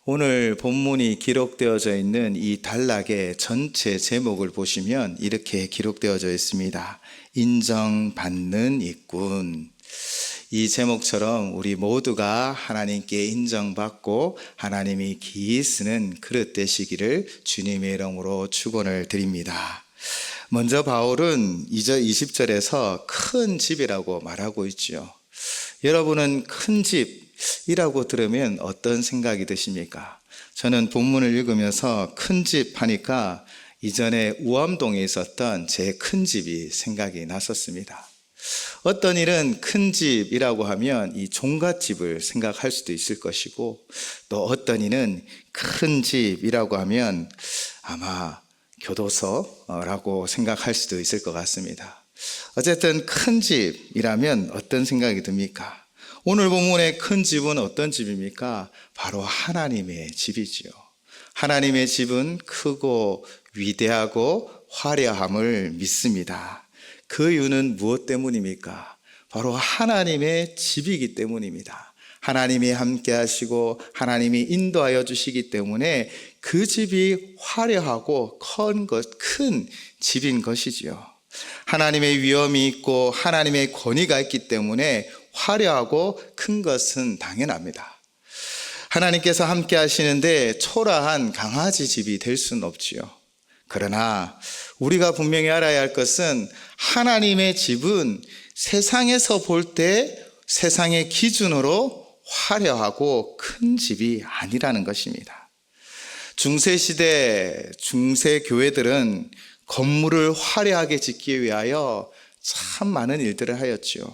오늘 본문이 기록되어져 있는 이 단락의 전체 제목을 보시면 이렇게 기록되어져 있습니다. 인정받는 일꾼. 이 제목처럼 우리 모두가 하나님께 인정받고 하나님이 기이 쓰는 그릇 되시기를 주님의 이름으로 축원을 드립니다. 먼저 바울은 2절 20절에서 큰 집이라고 말하고 있죠. 여러분은 큰 집이라고 들으면 어떤 생각이 드십니까? 저는 본문을 읽으면서 큰 집 하니까 이전에 우암동에 있었던 제 큰 집이 생각이 났었습니다. 어떤 일은 큰 집이라고 하면 이 종갓집을 생각할 수도 있을 것이고, 또 어떤 일은 큰 집이라고 하면 아마 교도소라고 생각할 수도 있을 것 같습니다. 어쨌든 큰 집이라면 어떤 생각이 듭니까? 오늘 본문의 큰 집은 어떤 집입니까? 바로 하나님의 집이지요. 하나님의 집은 크고 위대하고 화려함을 믿습니다. 그 이유는 무엇 때문입니까? 바로 하나님의 집이기 때문입니다. 하나님이 함께 하시고 하나님이 인도하여 주시기 때문에 그 집이 화려하고 큰 집인 것이지요. 하나님의 위엄이 있고 하나님의 권위가 있기 때문에 화려하고 큰 것은 당연합니다. 하나님께서 함께 하시는데 초라한 강아지 집이 될 수는 없지요. 그러나 우리가 분명히 알아야 할 것은 하나님의 집은 세상에서 볼 때 세상의 기준으로 화려하고 큰 집이 아니라는 것입니다. 중세시대 중세교회들은 건물을 화려하게 짓기 위하여 참 많은 일들을 하였지요.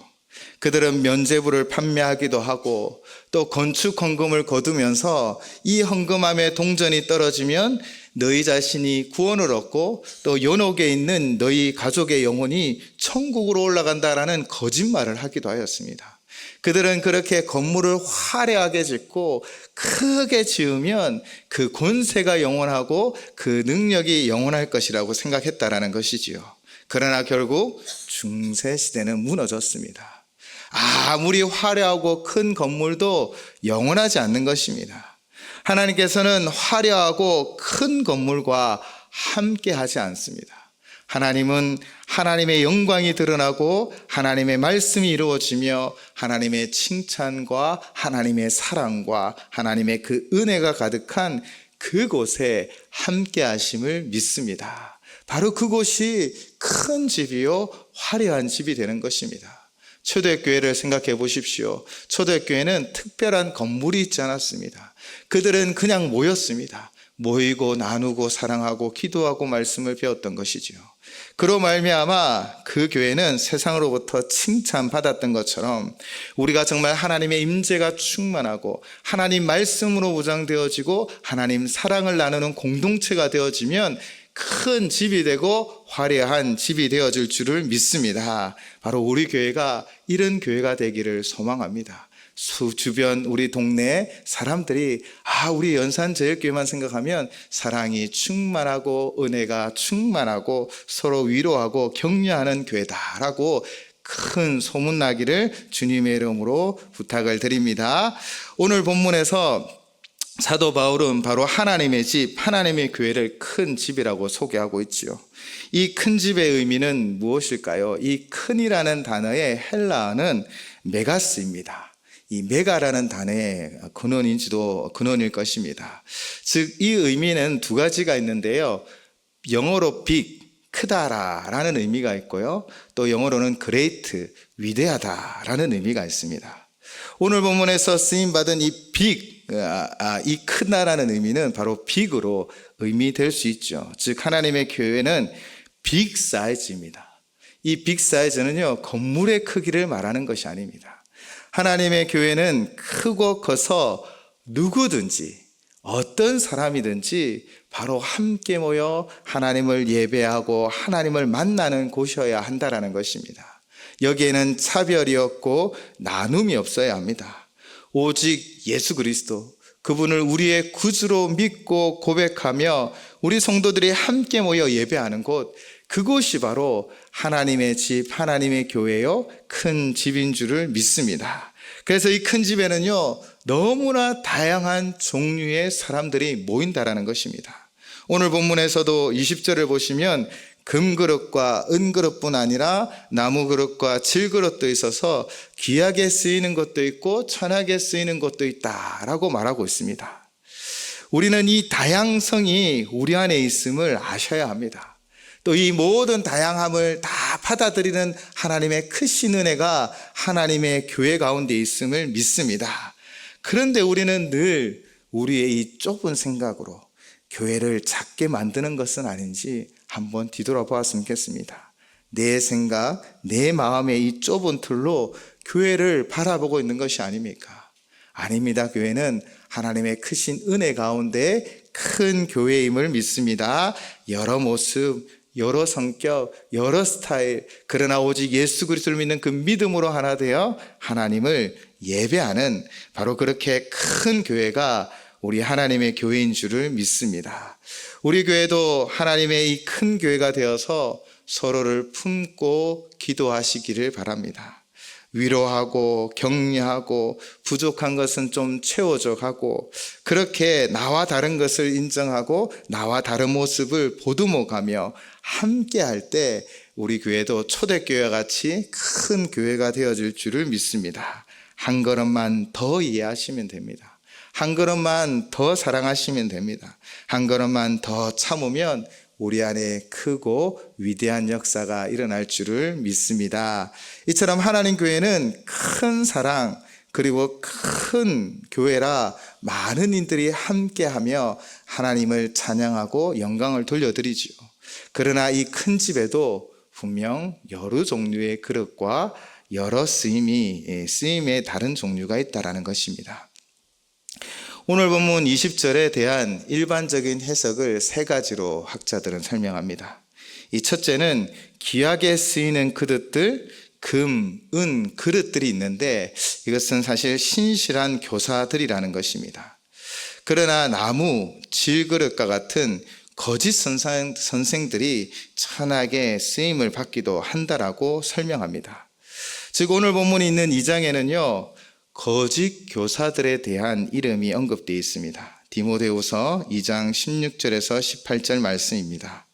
그들은 면죄부를 판매하기도 하고 또 건축 헌금을 거두면서 이 헌금함에 동전이 떨어지면 너희 자신이 구원을 얻고 또 연옥에 있는 너희 가족의 영혼이 천국으로 올라간다라는 거짓말을 하기도 하였습니다. 그들은 그렇게 건물을 화려하게 짓고 크게 지으면 그 권세가 영원하고 그 능력이 영원할 것이라고 생각했다라는 것이지요. 그러나 결국 중세시대는 무너졌습니다. 아무리 화려하고 큰 건물도 영원하지 않는 것입니다. 하나님께서는 화려하고 큰 건물과 함께 하지 않습니다. 하나님은 하나님의 영광이 드러나고 하나님의 말씀이 이루어지며 하나님의 칭찬과 하나님의 사랑과 하나님의 그 은혜가 가득한 그곳에 함께 하심을 믿습니다. 바로 그곳이 큰 집이요 화려한 집이 되는 것입니다. 초대교회를 생각해 보십시오. 초대교회는 특별한 건물이 있지 않았습니다. 그들은 그냥 모였습니다. 모이고 나누고 사랑하고 기도하고 말씀을 배웠던 것이지요. 그로 말미암아 그 교회는 세상으로부터 칭찬받았던 것처럼 우리가 정말 하나님의 임재가 충만하고 하나님 말씀으로 무장되어지고 하나님 사랑을 나누는 공동체가 되어지면 큰 집이 되고 화려한 집이 되어질 줄을 믿습니다. 바로 우리 교회가 이런 교회가 되기를 소망합니다. 주변 우리 동네 사람들이 우리 연산제일교회만 생각하면 사랑이 충만하고 은혜가 충만하고 서로 위로하고 격려하는 교회다라고 큰 소문나기를 주님의 이름으로 부탁을 드립니다. 오늘 본문에서 사도 바울은 바로 하나님의 집, 하나님의 교회를 큰 집이라고 소개하고 있지요. 이 큰 집의 의미는 무엇일까요? 이 큰이라는 단어의 헬라어는 메가스입니다. 이 메가라는 단어의 근원일 것입니다. 즉, 이 의미는 두 가지가 있는데요. 영어로 big, 크다라는 의미가 있고요. 또 영어로는 great, 위대하다라는 의미가 있습니다. 오늘 본문에서 쓰임받은 이 big, 이 크다라는 의미는 바로 빅으로 의미될 수 있죠. 즉 하나님의 교회는 빅 사이즈입니다. 이 빅 사이즈는요 건물의 크기를 말하는 것이 아닙니다. 하나님의 교회는 크고 커서 누구든지 어떤 사람이든지 바로 함께 모여 하나님을 예배하고 하나님을 만나는 곳이어야 한다라는 것입니다. 여기에는 차별이 없고 나눔이 없어야 합니다. 오직 예수 그리스도 그분을 우리의 구주로 믿고 고백하며 우리 성도들이 함께 모여 예배하는 곳, 그곳이 바로 하나님의 집, 하나님의 교회요 큰 집인 줄을 믿습니다. 그래서 이 큰 집에는요 너무나 다양한 종류의 사람들이 모인다라는 것입니다. 오늘 본문에서도 20절을 보시면 금그릇과 은그릇뿐 아니라 나무그릇과 질그릇도 있어서 귀하게 쓰이는 것도 있고 천하게 쓰이는 것도 있다라고 말하고 있습니다. 우리는 이 다양성이 우리 안에 있음을 아셔야 합니다. 또 이 모든 다양함을 다 받아들이는 하나님의 크신 은혜가 하나님의 교회 가운데 있음을 믿습니다. 그런데 우리는 늘 우리의 이 좁은 생각으로 교회를 작게 만드는 것은 아닌지 한번 뒤돌아보았으면 좋겠습니다. 내 생각, 내 마음의 이 좁은 틀로 교회를 바라보고 있는 것이 아닙니까? 아닙니다. 교회는 하나님의 크신 은혜 가운데 큰 교회임을 믿습니다. 여러 모습, 여러 성격, 여러 스타일, 그러나 오직 예수 그리스도를 믿는 그 믿음으로 하나 되어 하나님을 예배하는 바로 그렇게 큰 교회가 우리 하나님의 교회인 줄을 믿습니다. 우리 교회도 하나님의 이 큰 교회가 되어서 서로를 품고 기도하시기를 바랍니다. 위로하고 격려하고 부족한 것은 좀 채워줘 가고 그렇게 나와 다른 것을 인정하고 나와 다른 모습을 보듬어가며 함께 할 때 우리 교회도 초대교회와 같이 큰 교회가 되어질 줄을 믿습니다. 한 걸음만 더 이해하시면 됩니다. 한 걸음만 더 사랑하시면 됩니다. 한 걸음만 더 참으면 우리 안에 크고 위대한 역사가 일어날 줄을 믿습니다. 이처럼 하나님 교회는 큰 사랑 그리고 큰 교회라 많은 이들이 함께하며 하나님을 찬양하고 영광을 돌려드리죠. 그러나 이 큰 집에도 분명 여러 종류의 그릇과 여러 쓰임의 다른 종류가 있다는 것입니다. 오늘 본문 20절에 대한 일반적인 해석을 세 가지로 학자들은 설명합니다. 이 첫째는 귀하게 쓰이는 그릇들, 금, 은 그릇들이 있는데 이것은 사실 신실한 교사들이라는 것입니다. 그러나 나무, 질그릇과 같은 거짓 선생들이 천하게 쓰임을 받기도 한다라고 설명합니다. 즉 오늘 본문이 있는 2장에는요 거짓 교사들에 대한 이름이 언급되어 있습니다. 디모데후서 2장 16절에서 18절 말씀입니다.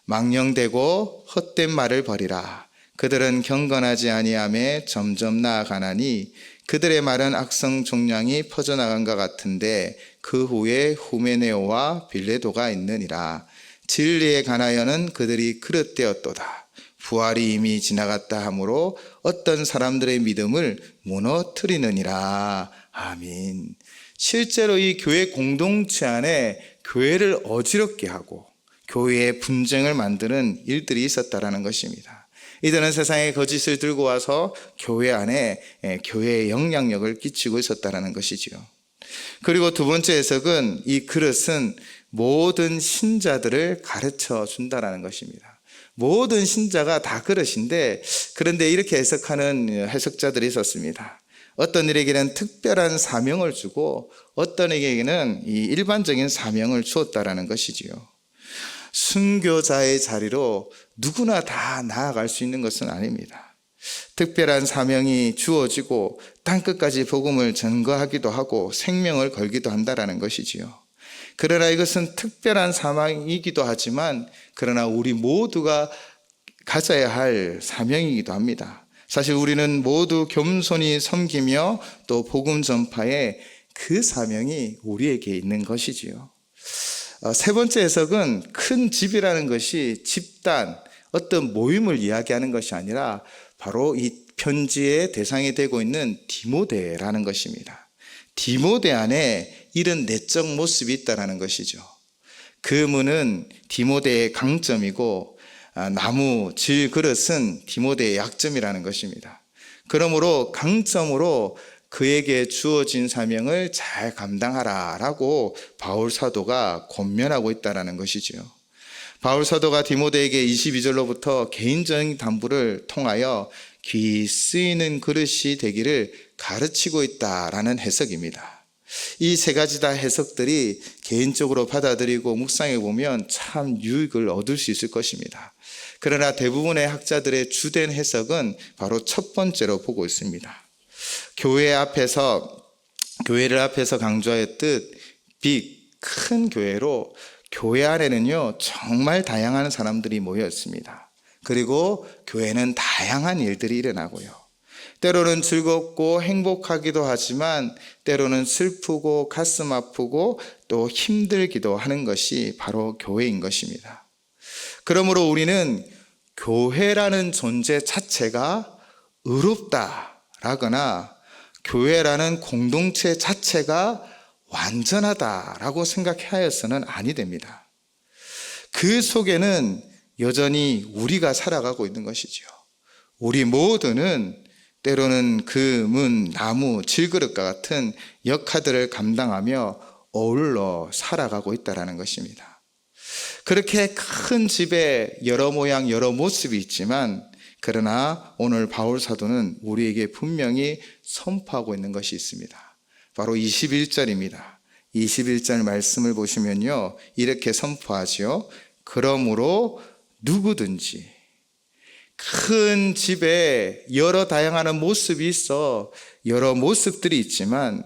망령되고 헛된 말을 버리라. 그들은 경건하지 아니하며 점점 나아가나니 그들의 말은 악성 종량이 퍼져나간 것 같은데 그 후에 후메네오와 빌레도가 있느니라. 진리에 관하여는 그들이 그릇되었도다. 부활이 이미 지나갔다 하므로 어떤 사람들의 믿음을 무너뜨리느니라. 아멘. 실제로 이 교회 공동체 안에 교회를 어지럽게 하고 교회의 분쟁을 만드는 일들이 있었다라는 것입니다. 이들은 세상의 거짓을 들고 와서 교회 안에 교회의 영향력을 끼치고 있었다라는 것이지요. 그리고 두 번째 해석은 이 그릇은 모든 신자들을 가르쳐 준다라는 것입니다. 모든 신자가 다 그릇인데 그런데 이렇게 해석하는 해석자들이 있었습니다. 어떤 일에게는 특별한 사명을 주고 어떤 에게는 이 일반적인 사명을 주었다라는 것이지요. 순교자의 자리로 누구나 다 나아갈 수 있는 것은 아닙니다. 특별한 사명이 주어지고 땅끝까지 복음을 전거하기도 하고 생명을 걸기도 한다라는 것이지요. 그러나 이것은 특별한 사명이기도 하지만 그러나 우리 모두가 가져야 할 사명이기도 합니다. 사실 우리는 모두 겸손히 섬기며 또 복음 전파에 그 사명이 우리에게 있는 것이지요. 세 번째 해석은 큰 집이라는 것이 집단, 어떤 모임을 이야기하는 것이 아니라 바로 이 편지의 대상이 되고 있는 디모데라는 것입니다. 디모데 안에 이런 내적 모습이 있다는 것이죠. 금은 디모데의 강점이고 나무, 질, 그릇은 디모데의 약점이라는 것입니다. 그러므로 강점으로 그에게 주어진 사명을 잘 감당하라라고 바울 사도가 권면하고 있다는 것이지요. 바울 사도가 디모데에게 22절로부터 개인적인 담부를 통하여 귀 쓰이는 그릇이 되기를 가르치고 있다라는 해석입니다. 이 세 가지 다 해석들이 개인적으로 받아들이고 묵상해 보면 참 유익을 얻을 수 있을 것입니다. 그러나 대부분의 학자들의 주된 해석은 바로 첫 번째로 보고 있습니다. 교회 앞에서 교회를 앞에서 강조하였듯 큰 교회로 교회 안에는요 정말 다양한 사람들이 모여 있습니다. 그리고 교회는 다양한 일들이 일어나고요. 때로는 즐겁고 행복하기도 하지만 때로는 슬프고 가슴 아프고 또 힘들기도 하는 것이 바로 교회인 것입니다. 그러므로 우리는 교회라는 존재 자체가 의롭다라거나 교회라는 공동체 자체가 완전하다라고 생각하여서는 아니 됩니다. 그 속에는 여전히 우리가 살아가고 있는 것이죠. 우리 모두는 때로는 금은, 나무, 질그릇과 같은 역할들을 감당하며 어울러 살아가고 있다는 것입니다. 그렇게 큰 집에 여러 모양 여러 모습이 있지만 그러나 오늘 바울 사도는 우리에게 분명히 선포하고 있는 것이 있습니다. 바로 21절입니다. 21절 말씀을 보시면요 이렇게 선포하지요. 그러므로 누구든지, 큰 집에 여러 다양한 모습이 있어 여러 모습들이 있지만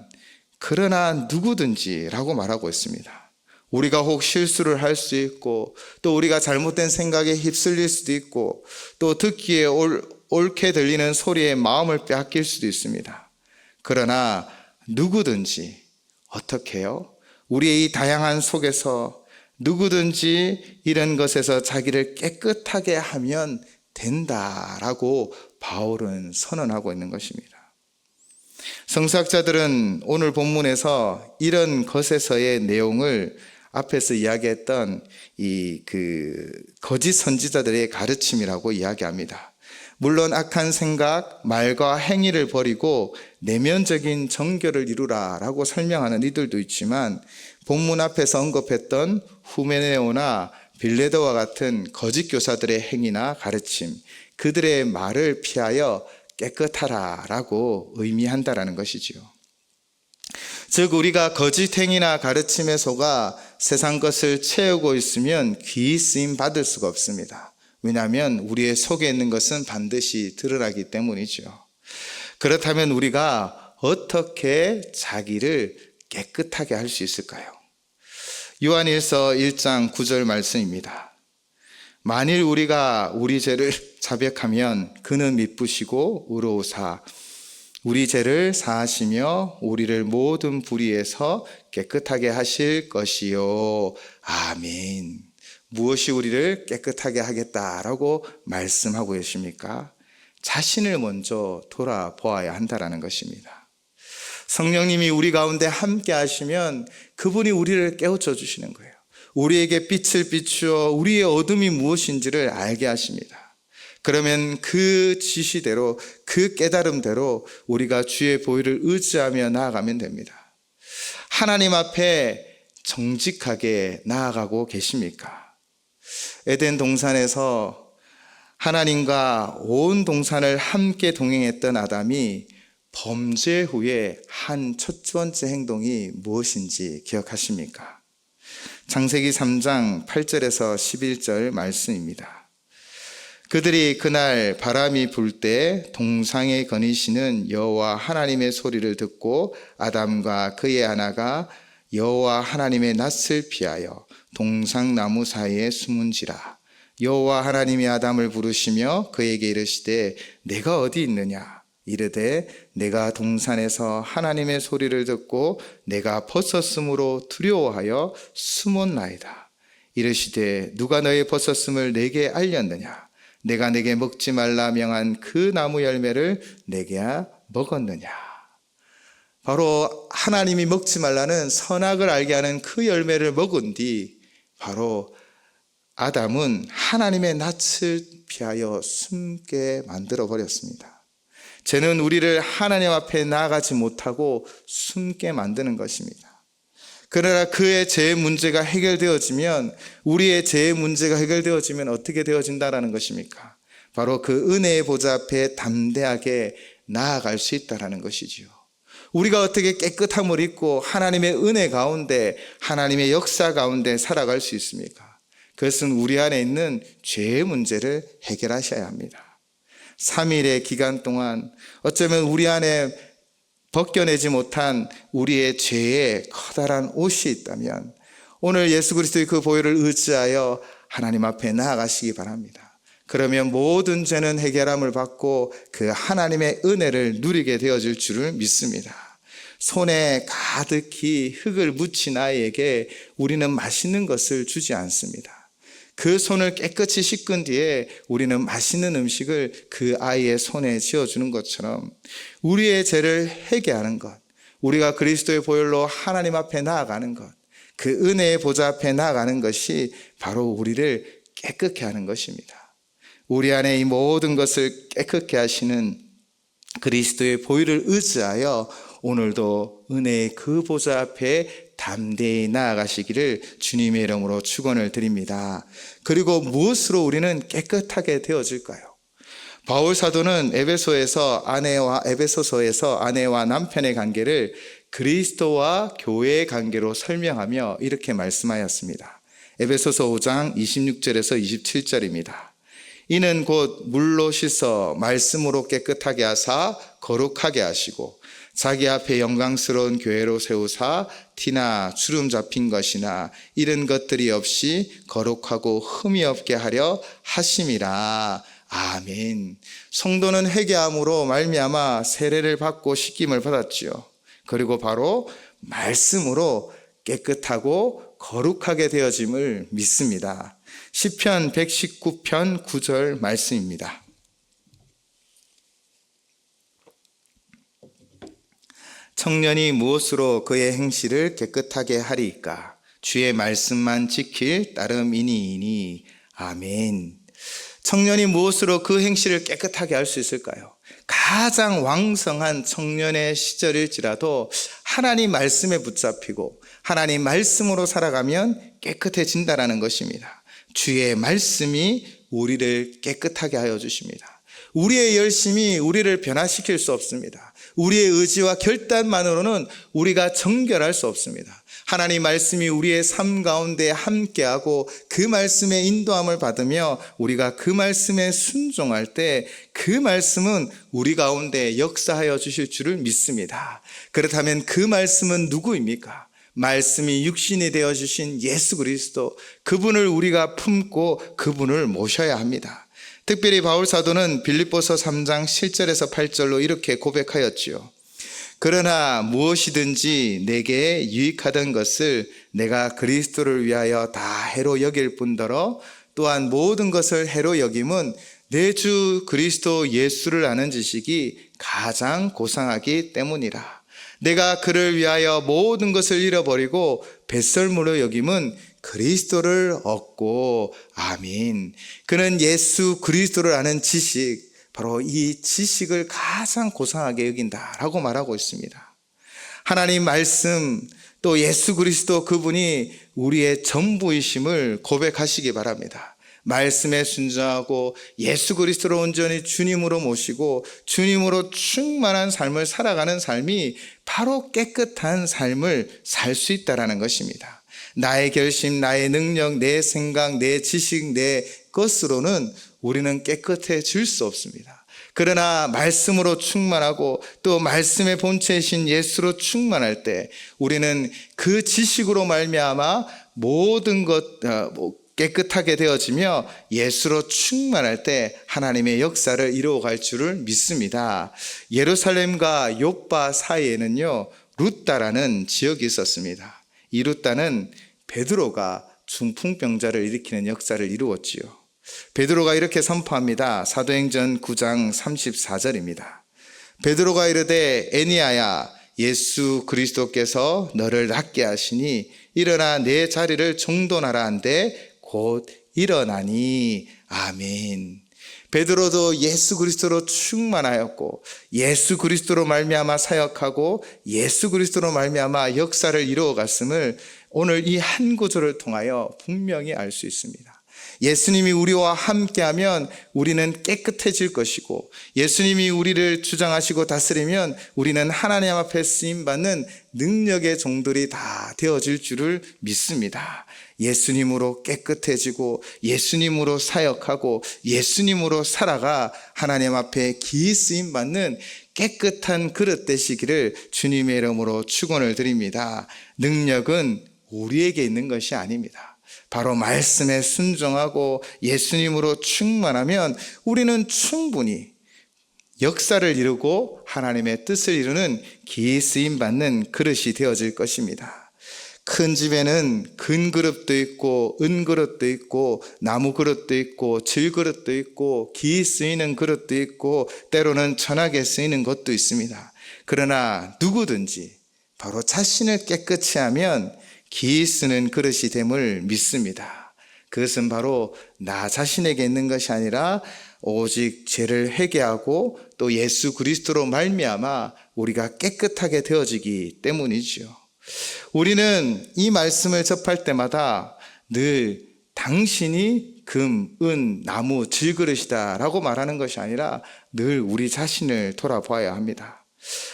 그러나 누구든지라고 말하고 있습니다. 우리가 혹 실수를 할 수 있고 또 우리가 잘못된 생각에 휩쓸릴 수도 있고 또 듣기에 옳게 들리는 소리에 마음을 빼앗길 수도 있습니다. 그러나 누구든지 어떻게 해요? 우리의 이 다양한 속에서 누구든지 이런 것에서 자기를 깨끗하게 하면 된다라고 바울은 선언하고 있는 것입니다. 성서학자들은 오늘 본문에서 이런 것에서의 내용을 앞에서 이야기했던 거짓 선지자들의 가르침이라고 이야기합니다. 물론 악한 생각, 말과 행위를 버리고 내면적인 정결을 이루라라고 설명하는 이들도 있지만 본문 앞에서 언급했던 후메네오나 빌레도와 같은 거짓 교사들의 행위나 가르침, 그들의 말을 피하여 깨끗하라라고 의미한다라는 것이지요. 즉 우리가 거짓 행위나 가르침에 속아 세상 것을 채우고 있으면 귀히 쓰임 받을 수가 없습니다. 왜냐하면 우리의 속에 있는 것은 반드시 드러나기 때문이죠. 그렇다면 우리가 어떻게 자기를 깨끗하게 할 수 있을까요? 요한일서 1장 9절 말씀입니다. 만일 우리가 우리 죄를 자백하면 그는 미쁘시고 의로우사 우리 죄를 사하시며 우리를 모든 불의에서 깨끗하게 하실 것이요. 아멘. 무엇이 우리를 깨끗하게 하겠다라고 말씀하고 계십니까? 자신을 먼저 돌아보아야 한다는 것입니다. 성령님이 우리 가운데 함께 하시면 그분이 우리를 깨우쳐 주시는 거예요. 우리에게 빛을 비추어 우리의 어둠이 무엇인지를 알게 하십니다. 그러면 그 지시대로, 그 깨달음대로 우리가 주의 보혈을 의지하며 나아가면 됩니다. 하나님 앞에 정직하게 나아가고 계십니까? 에덴 동산에서 하나님과 온 동산을 함께 동행했던 아담이 범죄 후에 한 첫 번째 행동이 무엇인지 기억하십니까? 창세기 3장 8절에서 11절 말씀입니다. 그들이 그날 바람이 불 때 동상에 거니시는 여호와 하나님의 소리를 듣고 아담과 그의 아내가 여호와 하나님의 낯을 피하여 동상나무 사이에 숨은지라. 여호와 하나님이 아담을 부르시며 그에게 이르시되 내가 어디 있느냐? 이르되 내가 동산에서 하나님의 소리를 듣고 내가 벗었으므로 두려워하여 숨었나이다. 이르시되 누가 너의 벗었음을 내게 알렸느냐? 내가 내게 먹지 말라 명한 그 나무 열매를 내게 먹었느냐? 바로 하나님이 먹지 말라는 선악을 알게 하는 그 열매를 먹은 뒤 바로 아담은 하나님의 낯을 피하여 숨게 만들어 버렸습니다. 죄는 우리를 하나님 앞에 나아가지 못하고 숨게 만드는 것입니다. 그러나 그의 죄의 문제가 해결되어지면, 우리의 죄의 문제가 해결되어지면 어떻게 되어진다는 것입니까? 바로 그 은혜의 보좌 앞에 담대하게 나아갈 수 있다는 것이지요. 우리가 어떻게 깨끗함을 입고 하나님의 은혜 가운데, 하나님의 역사 가운데 살아갈 수 있습니까? 그것은 우리 안에 있는 죄의 문제를 해결하셔야 합니다. 3일의 기간 동안 어쩌면 우리 안에 벗겨내지 못한 우리의 죄의 커다란 옷이 있다면 오늘 예수 그리스도의 그 보혈을 의지하여 하나님 앞에 나아가시기 바랍니다. 그러면 모든 죄는 해결함을 받고 그 하나님의 은혜를 누리게 되어질 줄을 믿습니다. 손에 가득히 흙을 묻힌 아이에게 우리는 맛있는 것을 주지 않습니다. 그 손을 깨끗이 씻은 뒤에 우리는 맛있는 음식을 그 아이의 손에 쥐어주는 것처럼 우리의 죄를 회개하는 것, 우리가 그리스도의 보혈로 하나님 앞에 나아가는 것, 그 은혜의 보좌 앞에 나아가는 것이 바로 우리를 깨끗게 하는 것입니다. 우리 안에 이 모든 것을 깨끗게 하시는 그리스도의 보혈을 의지하여 오늘도 은혜의 그 보좌 앞에 담대히 나아가시기를 주님의 이름으로 축원을 드립니다. 그리고 무엇으로 우리는 깨끗하게 되어질까요? 바울 사도는 에베소서에서 아내와 남편의 관계를 그리스도와 교회의 관계로 설명하며 이렇게 말씀하였습니다. 에베소서 5장 26절에서 27절입니다. 이는 곧 물로 씻어 말씀으로 깨끗하게 하사 거룩하게 하시고 자기 앞에 영광스러운 교회로 세우사 티나 주름 잡힌 것이나 이런 것들이 없이 거룩하고 흠이 없게 하려 하심이라. 아멘. 성도는 회개함으로 말미암아 세례를 받고 씻김을 받았지요. 그리고 바로 말씀으로 깨끗하고 거룩하게 되어짐을 믿습니다. 시편 119편 9절 말씀입니다. 청년이 무엇으로 그의 행실을 깨끗하게 하리이까? 주의 말씀만 지킬 따름이니이니. 아멘. 청년이 무엇으로 그 행실을 깨끗하게 할 수 있을까요? 가장 왕성한 청년의 시절일지라도 하나님 말씀에 붙잡히고 하나님 말씀으로 살아가면 깨끗해진다라는 것입니다. 주의 말씀이 우리를 깨끗하게 하여 주십니다. 우리의 열심이 우리를 변화시킬 수 없습니다. 우리의 의지와 결단만으로는 우리가 정결할 수 없습니다. 하나님 말씀이 우리의 삶 가운데 함께하고 그 말씀의 인도함을 받으며 우리가 그 말씀에 순종할 때 그 말씀은 우리 가운데 역사하여 주실 줄을 믿습니다. 그렇다면 그 말씀은 누구입니까? 말씀이 육신이 되어 주신 예수 그리스도, 그분을 우리가 품고 그분을 모셔야 합니다. 특별히 바울 사도는 빌립보서 3장 7절에서 8절로 이렇게 고백하였지요. 그러나 무엇이든지 내게 유익하던 것을 내가 그리스도를 위하여 다 해로 여길 뿐더러 또한 모든 것을 해로 여김은 내 주 그리스도 예수를 아는 지식이 가장 고상하기 때문이라. 내가 그를 위하여 모든 것을 잃어버리고 뱃설무로 여김은 그리스도를 얻고. 아멘. 그는 예수 그리스도를 아는 지식, 바로 이 지식을 가장 고상하게 여긴다라고 말하고 있습니다. 하나님 말씀, 또 예수 그리스도 그분이 우리의 전부이심을 고백하시기 바랍니다. 말씀에 순종하고 예수 그리스도를 온전히 주님으로 모시고 주님으로 충만한 삶을 살아가는 삶이 바로 깨끗한 삶을 살 수 있다는 것입니다. 나의 결심, 나의 능력, 내 생각, 내 지식, 내 것으로는 우리는 깨끗해질 수 없습니다. 그러나 말씀으로 충만하고 또 말씀의 본체이신 예수로 충만할 때 우리는 그 지식으로 말미암아 모든 것 깨끗하게 되어지며 예수로 충만할 때 하나님의 역사를 이루어갈 줄을 믿습니다. 예루살렘과 욥바 사이에는요 루다라는 지역이 있었습니다. 이 루다는 베드로가 중풍병자를 일으키는 역사를 이루었지요. 베드로가 이렇게 선포합니다. 사도행전 9장 34절입니다. 베드로가 이르되 에니야야, 예수 그리스도께서 너를 낫게 하시니 일어나 내 자리를 정돈하라 한데 곧 일어나니. 아멘. 베드로도 예수 그리스도로 충만하였고 예수 그리스도로 말미암아 사역하고 예수 그리스도로 말미암아 역사를 이루어갔음을 오늘 이 한 구절을 통하여 분명히 알 수 있습니다. 예수님이 우리와 함께하면 우리는 깨끗해질 것이고 예수님이 우리를 주장하시고 다스리면 우리는 하나님 앞에 쓰임받는 능력의 종들이 다 되어질 줄을 믿습니다. 예수님으로 깨끗해지고 예수님으로 사역하고 예수님으로 살아가 하나님 앞에 기이 쓰임받는 깨끗한 그릇 되시기를 주님의 이름으로 축원을 드립니다. 능력은 우리에게 있는 것이 아닙니다. 바로 말씀에 순종하고 예수님으로 충만하면 우리는 충분히 역사를 이루고 하나님의 뜻을 이루는 기이 쓰임 받는 그릇이 되어질 것입니다. 큰 집에는 금 그릇도 있고 은 그릇도 있고 나무 그릇도 있고 질 그릇도 있고 기이 쓰이는 그릇도 있고 때로는 천하게 쓰이는 것도 있습니다. 그러나 누구든지 바로 자신을 깨끗이 하면 기이 쓰는 그릇이 됨을 믿습니다. 그것은 바로 나 자신에게 있는 것이 아니라 오직 죄를 회개하고 또 예수 그리스도로 말미암아 우리가 깨끗하게 되어지기 때문이지요. 우리는 이 말씀을 접할 때마다 늘 당신이 금, 은, 나무, 질그릇이다 라고 말하는 것이 아니라 늘 우리 자신을 돌아봐야 합니다.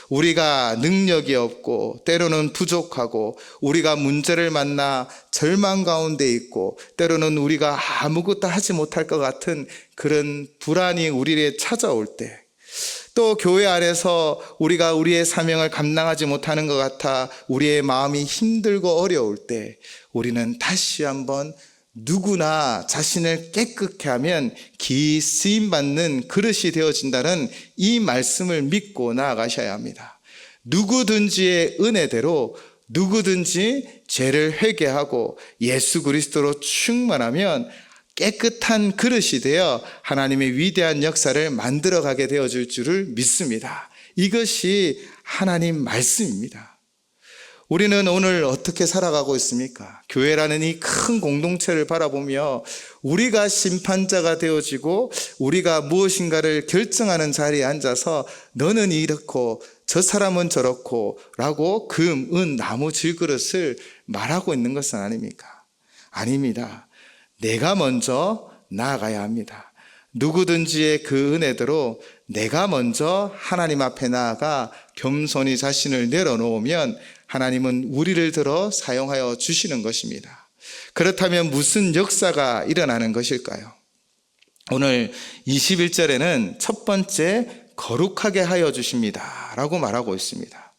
우리가 능력이 없고 때로는 부족하고 우리가 문제를 만나 절망 가운데 있고 때로는 우리가 아무것도 하지 못할 것 같은 그런 불안이 우리를 찾아올 때, 또 교회 안에서 우리가 우리의 사명을 감당하지 못하는 것 같아 우리의 마음이 힘들고 어려울 때 우리는 다시 한번 누구나 자신을 깨끗게 하면 기이 쓰임받는 그릇이 되어진다는 이 말씀을 믿고 나아가셔야 합니다. 누구든지의 은혜대로 누구든지 죄를 회개하고 예수 그리스도로 충만하면 깨끗한 그릇이 되어 하나님의 위대한 역사를 만들어가게 되어질 줄을 믿습니다. 이것이 하나님 말씀입니다. 우리는 오늘 어떻게 살아가고 있습니까? 교회라는 이 큰 공동체를 바라보며 우리가 심판자가 되어지고 우리가 무엇인가를 결정하는 자리에 앉아서 너는 이렇고 저 사람은 저렇고 라고 금, 은, 나무, 질그릇을 말하고 있는 것은 아닙니까? 아닙니다. 내가 먼저 나아가야 합니다. 누구든지의 그 은혜대로 내가 먼저 하나님 앞에 나아가 겸손히 자신을 내려놓으면 하나님은 우리를 들어 사용하여 주시는 것입니다. 그렇다면 무슨 역사가 일어나는 것일까요? 오늘 21절에는 첫 번째 거룩하게 하여 주십니다 라고 말하고 있습니다.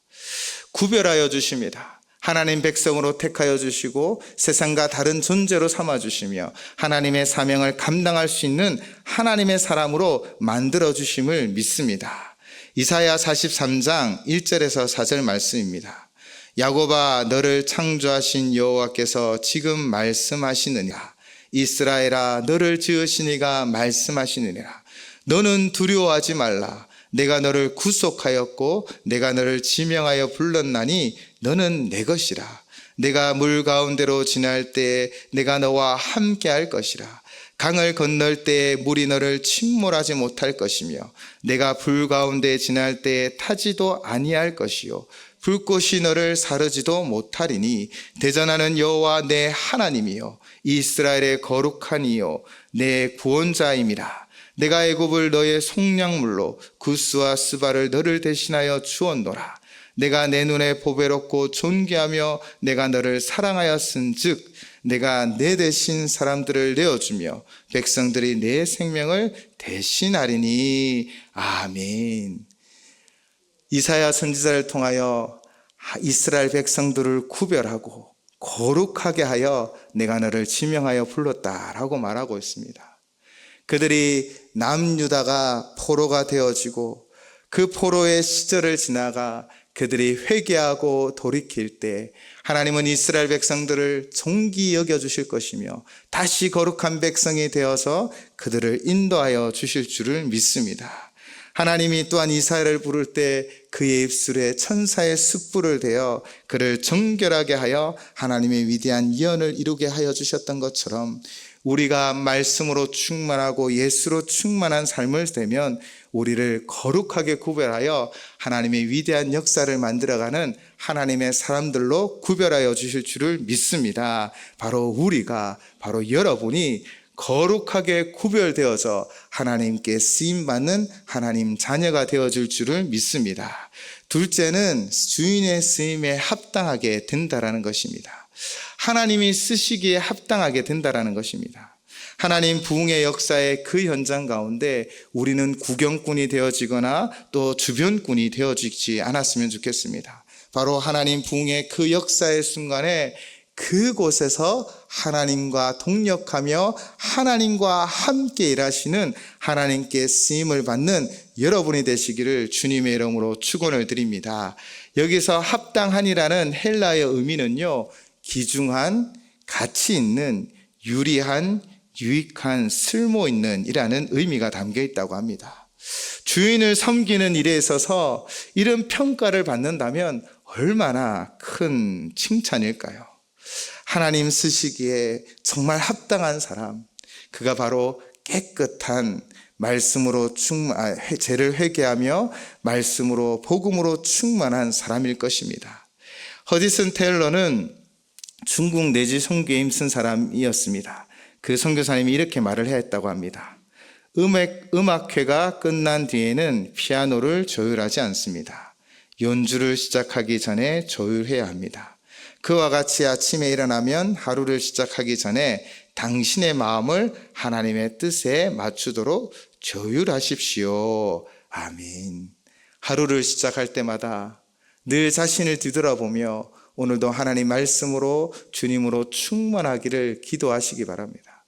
구별하여 주십니다. 하나님 백성으로 택하여 주시고 세상과 다른 존재로 삼아주시며 하나님의 사명을 감당할 수 있는 하나님의 사람으로 만들어 주심을 믿습니다. 이사야 43장 1절에서 4절 말씀입니다. 야곱아, 너를 창조하신 여호와께서 지금 말씀하시느니라. 이스라엘아, 너를 지으신 이가 말씀하시느니라. 너는 두려워하지 말라. 내가 너를 구속하였고 내가 너를 지명하여 불렀나니 너는 내 것이라. 내가 물 가운데로 지날 때에 내가 너와 함께 할 것이라. 강을 건널 때에 물이 너를 침몰하지 못할 것이며 내가 불 가운데 지날 때에 타지도 아니할 것이요 불꽃이 너를 사르지도 못하리니 대전하는 여호와 내 하나님이요 이스라엘의 거룩한 이요 내 구원자임이라. 내가 애굽을 너의 속량물로 구스와 스바를 너를 대신하여 주었노라. 내가 내 눈에 보배롭고 존귀하며 내가 너를 사랑하였은즉 내가 내 대신 사람들을 내어주며 백성들이 내 생명을 대신하리니. 아멘. 이사야 선지자를 통하여 이스라엘 백성들을 구별하고 거룩하게 하여 내가 너를 지명하여 불렀다라고 말하고 있습니다. 그들이 남유다가 포로가 되어지고 그 포로의 시절을 지나가 그들이 회개하고 돌이킬 때 하나님은 이스라엘 백성들을 존귀 여겨주실 것이며 다시 거룩한 백성이 되어서 그들을 인도하여 주실 줄을 믿습니다. 하나님이 또한 이사야를 부를 때 그의 입술에 천사의 숯불을 대어 그를 정결하게 하여 하나님의 위대한 예언을 이루게 하여 주셨던 것처럼 우리가 말씀으로 충만하고 예수로 충만한 삶을 되면 우리를 거룩하게 구별하여 하나님의 위대한 역사를 만들어가는 하나님의 사람들로 구별하여 주실 줄을 믿습니다. 바로 우리가, 바로 여러분이 거룩하게 구별되어서 하나님께 쓰임받는 하나님 자녀가 되어줄 줄을 믿습니다. 둘째는 주인의 쓰임에 합당하게 된다라는 것입니다. 하나님이 쓰시기에 합당하게 된다라는 것입니다. 하나님 부흥의 역사의 그 현장 가운데 우리는 구경꾼이 되어지거나 또 주변꾼이 되어지지 않았으면 좋겠습니다. 바로 하나님 부흥의 그 역사의 순간에 그곳에서 하나님과 동력하며 하나님과 함께 일하시는, 하나님께 쓰임을 받는 여러분이 되시기를 주님의 이름으로 축원을 드립니다. 여기서 합당한이라는 헬라의 의미는요, 귀중한, 가치 있는, 유리한, 유익한, 쓸모 있는 이라는 의미가 담겨 있다고 합니다. 주인을 섬기는 일에 있어서 이런 평가를 받는다면 얼마나 큰 칭찬일까요? 하나님 쓰시기에 정말 합당한 사람, 그가 바로 깨끗한 말씀으로 죄를 회개하며 말씀으로 복음으로 충만한 사람일 것입니다. 허디슨 테일러는 중국 내지 선교에 힘쓴 사람이었습니다. 그 선교사님이 이렇게 말을 했다고 합니다. 음악회가 끝난 뒤에는 피아노를 조율하지 않습니다. 연주를 시작하기 전에 조율해야 합니다. 그와 같이 아침에 일어나면 하루를 시작하기 전에 당신의 마음을 하나님의 뜻에 맞추도록 조율하십시오. 아멘. 하루를 시작할 때마다 늘 자신을 뒤돌아보며 오늘도 하나님 말씀으로 주님으로 충만하기를 기도하시기 바랍니다.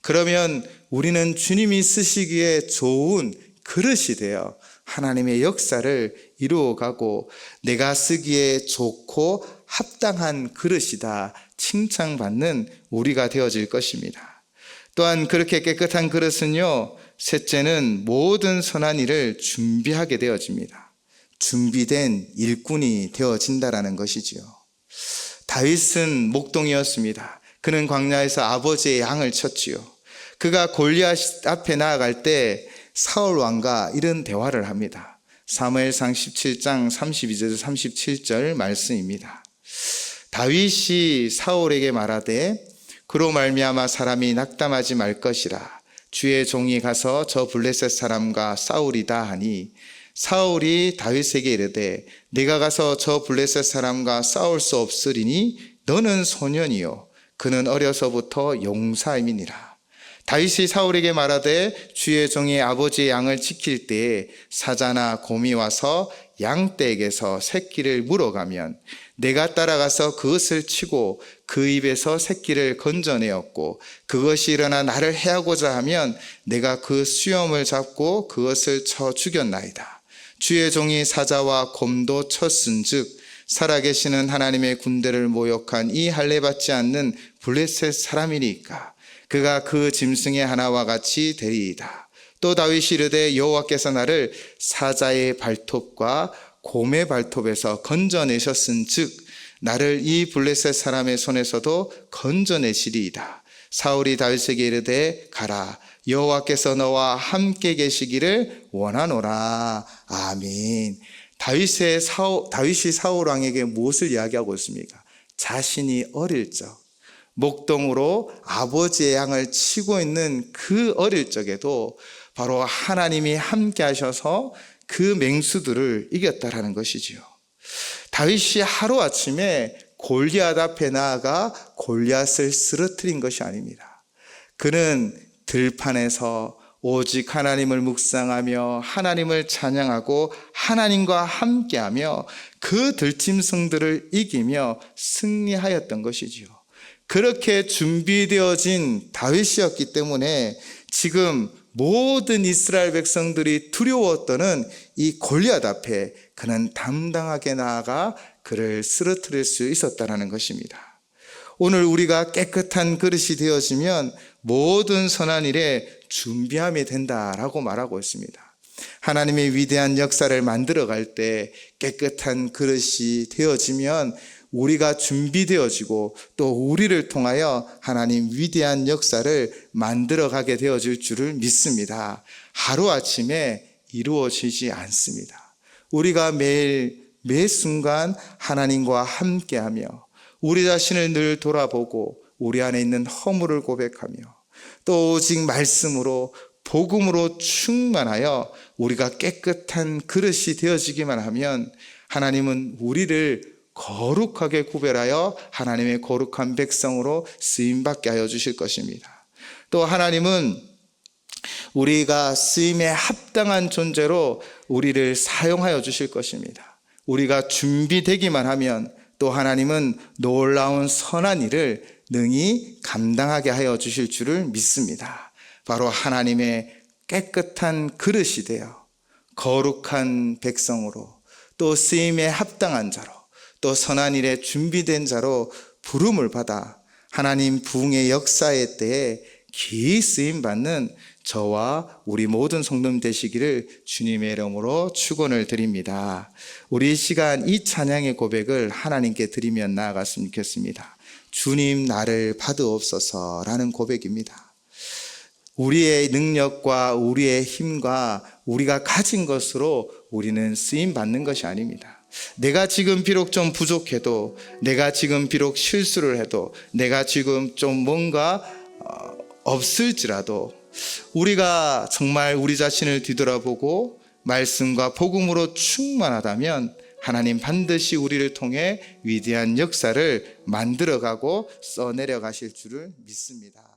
그러면 우리는 주님이 쓰시기에 좋은 그릇이 되어 하나님의 역사를 이루어가고 내가 쓰기에 좋고 합당한 그릇이다 칭찬받는 우리가 되어질 것입니다. 또한 그렇게 깨끗한 그릇은요, 셋째는 모든 선한 일을 준비하게 되어집니다. 준비된 일꾼이 되어진다라는 것이지요. 다윗은 목동이었습니다. 그는 광야에서 아버지의 양을 쳤지요. 그가 골리앗 앞에 나아갈 때 사울 왕과 이런 대화를 합니다. 사무엘상 17장 32절 37절 말씀입니다. 다윗이 사울에게 말하되 그로 말미암아 사람이 낙담하지 말 것이라. 주의 종이 가서 저 블레셋 사람과 싸우리다 하니 사울이 다윗에게 이르되 네가 가서 저 블레셋 사람과 싸울 수 없으리니 너는 소년이요 그는 어려서부터 용사임이니라. 다윗이 사울에게 말하되 주의 종이 아버지의 양을 지킬 때에 사자나 곰이 와서 양떼에게서 새끼를 물어가면 내가 따라가서 그것을 치고 그 입에서 새끼를 건져내었고 그것이 일어나 나를 해하고자 하면 내가 그 수염을 잡고 그것을 쳐 죽였나이다. 주의 종이 사자와 곰도 쳤은즉 살아계시는 하나님의 군대를 모욕한 이 할례받지 않는 블레셋 사람이니까 그가 그 짐승의 하나와 같이 되리이다. 또 다윗이 이르되 여호와께서 나를 사자의 발톱과 곰의 발톱에서 건져내셨은즉 나를 이 블레셋 사람의 손에서도 건져내시리이다. 사울이 다윗에게 이르되 가라 여호와께서 너와 함께 계시기를 원하노라. 아멘. 다윗이 사울 왕에게 무엇을 이야기하고 있습니까? 자신이 어릴 적 목동으로 아버지의 양을 치고 있는 그 어릴 적에도 바로 하나님이 함께 하셔서 그 맹수들을 이겼다라는 것이지요. 다윗이 하루아침에 골리앗 앞에 나아가 골리앗을 쓰러뜨린 것이 아닙니다. 그는 들판에서 오직 하나님을 묵상하며 하나님을 찬양하고 하나님과 함께하며 그 들짐승들을 이기며 승리하였던 것이지요. 그렇게 준비되어진 다윗이었기 때문에 지금 모든 이스라엘 백성들이 두려워했던 이 골리앗 앞에 그는 담당하게 나아가 그를 쓰러뜨릴 수 있었다는 것입니다. 오늘 우리가 깨끗한 그릇이 되어지면 모든 선한 일에 준비함이 된다라고 말하고 있습니다. 하나님의 위대한 역사를 만들어갈 때 깨끗한 그릇이 되어지면 우리가 준비되어지고 또 우리를 통하여 하나님 위대한 역사를 만들어가게 되어질 줄을 믿습니다. 하루아침에 이루어지지 않습니다. 우리가 매일 매 순간 하나님과 함께하며 우리 자신을 늘 돌아보고 우리 안에 있는 허물을 고백하며 또 오직 말씀으로 복음으로 충만하여 우리가 깨끗한 그릇이 되어지기만 하면 하나님은 우리를 거룩하게 구별하여 하나님의 거룩한 백성으로 쓰임받게 하여 주실 것입니다. 또 하나님은 우리가 쓰임에 합당한 존재로 우리를 사용하여 주실 것입니다. 우리가 준비되기만 하면 또 하나님은 놀라운 선한 일을 능히 감당하게 하여 주실 줄을 믿습니다. 바로 하나님의 깨끗한 그릇이 되어 거룩한 백성으로 또 쓰임에 합당한 자로 또 선한 일에 준비된 자로 부름을 받아 하나님 부흥의 역사의 때에 기이 쓰임 받는 저와 우리 모든 성도님 되시기를 주님의 이름으로 축원을 드립니다. 우리 이 시간 이 찬양의 고백을 하나님께 드리며 나아갔으면 좋겠습니다. 주님 나를 받으옵소서라는 고백입니다. 우리의 능력과 우리의 힘과 우리가 가진 것으로 우리는 쓰임 받는 것이 아닙니다. 내가 지금 비록 좀 부족해도, 내가 지금 비록 실수를 해도, 내가 지금 좀 뭔가 없을지라도 우리가 정말 우리 자신을 뒤돌아보고 말씀과 복음으로 충만하다면 하나님 반드시 우리를 통해 위대한 역사를 만들어가고 써내려 가실 줄을 믿습니다.